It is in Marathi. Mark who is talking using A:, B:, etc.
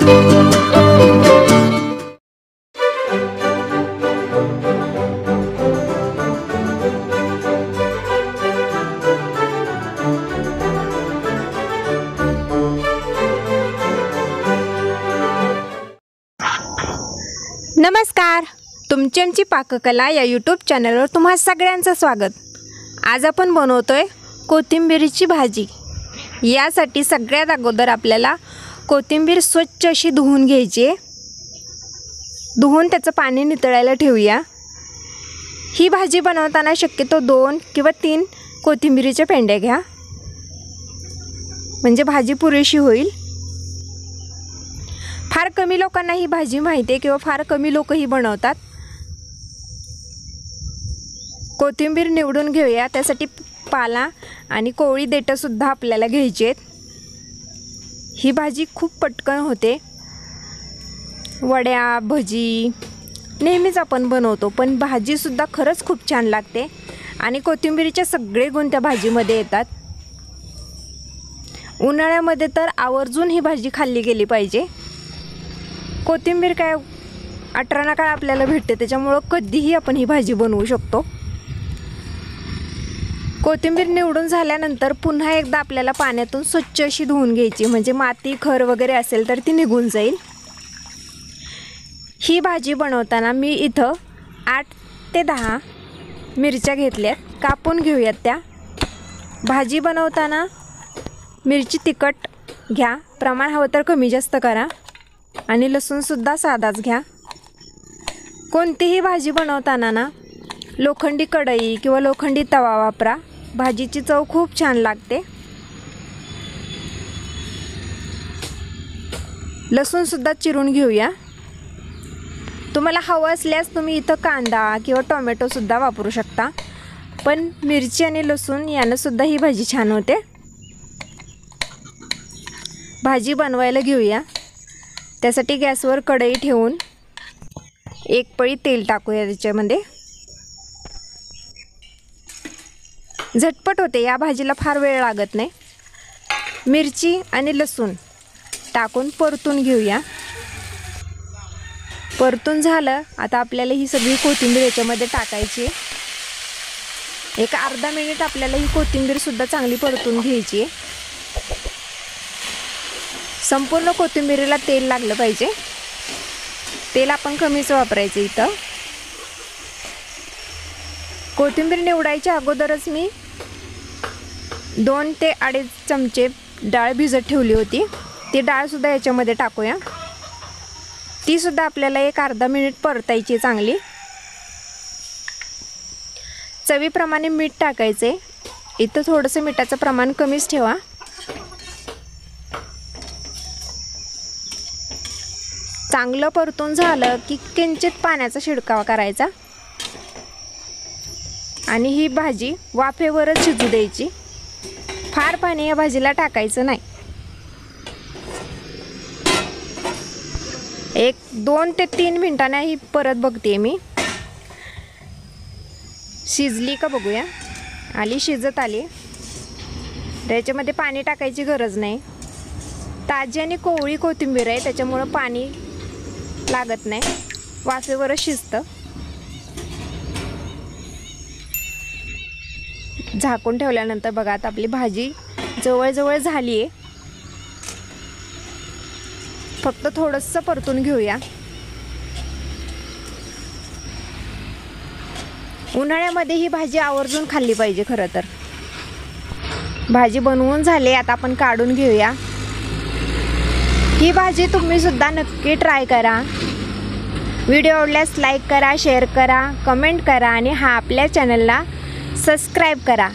A: नमस्कार, तुमची आमची पाककला या यूट्यूब चॅनलवर तुम्हा सगळ्यांचं स्वागत। आज आपण बनवतोय कोथिंबीरची भाजी। यासाठी सगळ्यात अगोदर आपल्याला कोथिंबीर स्वच्छ अशी धुवून घ्यायची आहे। धुवून त्याचं पाणी नितळायला ठेवूया। ही भाजी बनवताना शक्यतो 2 किंवा 3 कोथिंबीरीच्या पेंड्या घ्या, म्हणजे भाजी पुरेशी होईल। फार कमी लोकांना ही भाजी माहिती आहे किंवा फार कमी लोक ही बनवतात। कोथिंबीर निवडून घेऊया। त्यासाठी पाला आणि कोवळी देठं सुद्धा आपल्याला घ्यायची आहेत। ही भाजी खूप पटकन होते। वड्या भजी नेहमीच आपण बनवतो, पण भाजी सुद्धा खरंच खूप छान लागते आणि कोथिंबीरीचे सगळे गुण त्या भाजीमध्ये येतात। उन्हाळ्यामध्ये तर आवर्जून ही भाजी खाल्ली गेली पाहिजे। कोथिंबीर काय 18 काळ आपल्याला भेटते, त्याच्यामुळे कधीही आपण ही भाजी बनवू शकतो। कोथिंबीर निवडून झाल्यानंतर पुन्हा एकदा आपल्याला पाण्यातून स्वच्छ अशी धुवून घ्यायची, म्हणजे माती खर वगैरे असेल तर ती निघून जाईल। ही भाजी बनवताना मी इथं 8 ते 10 मिरच्या घेतल्यात, कापून घेऊयात त्या। भाजी बनवताना मिरची तिखट घ्या, प्रमाण हवं तर कमी जास्त करा, आणि लसूण सुद्धा साधाच घ्या। कोणतीही भाजी बनवताना ना लोखंडी कढई किंवा लोखंडी तवा वापरा, भाजीची चव खूप छान लागते। लसूण सुद्धा चिरून घेऊया। तुम्हाला हवं असल्यास तुम्ही इथं कांदा किंवा टोमॅटो सुद्धा वापरू शकता, पण मिरची आणि लसूण यानं सुद्धा ही भाजी छान होते। भाजी बनवायला घेऊया। त्यासाठी गॅसवर कढई ठेवून 1 पळी तेल टाकूया त्याच्यामध्ये। झटपट होते, या भाजीला फार वेळ लागत नाही। मिरची आणि लसूण टाकून परतून घेऊया। परतून झालं, आता आपल्याला ही सगळी कोथिंबीर याच्यामध्ये टाकायची। एक अर्धा मिनिट आपल्याला ही कोथिंबीर सुद्धा चांगली परतून घ्यायची आहे। संपूर्ण कोथिंबीरीला तेल लागलं पाहिजे। तेल आपण कमीच वापरायचं इथं। कोथिंबीर निवडायच्या अगोदरच मी 2 ते 2.5 चमचे डाळ भिजत ठेवली होती। ती डाळ सुद्धा याच्यामध्ये टाकूया। ती सुद्धा आपल्याला एक अर्धा मिनिट परतायची चांगली। चवीप्रमाणे मीठ टाकायचे। इथं थोडंसं मिठाचं प्रमाण कमीच ठेवा। चांगलं परतून झालं की किंचित पाण्याचा शिडकावा करायचा आणि ही भाजी वाफेवरच शिजू द्यायची। फार पाणी या भाजीला टाकायचं नाही। 1-2 ते 3 मिनिटांनी ही परत बघते मी, शिजली का बघूया। आली, शिजत आली। त्याच्यामध्ये पाणी टाकायची गरज नाही। ताजी आणि कोवळी कोथिंबीर आहे, त्याच्यामुळे पाणी लागत नाही, वाफेवरच शिजतं। झाकून ठेवल्यानंतर बघा आता आपली भाजी जवळजवळ झाली आहे। फक्त थोडंसं परतून घेऊया। उन्हाळ्यामध्ये ही भाजी आवर्जून खाल्ली पाहिजे खरं तर। भाजी बनवून झाली, आता आपण काढून घेऊया। ही भाजी तुम्ही सुद्धा नक्की ट्राय करा। व्हिडिओ आवडल्यास लाईक करा, शेअर करा, कमेंट करा आणि आपल्या चॅनलला सबस्क्राईब करा।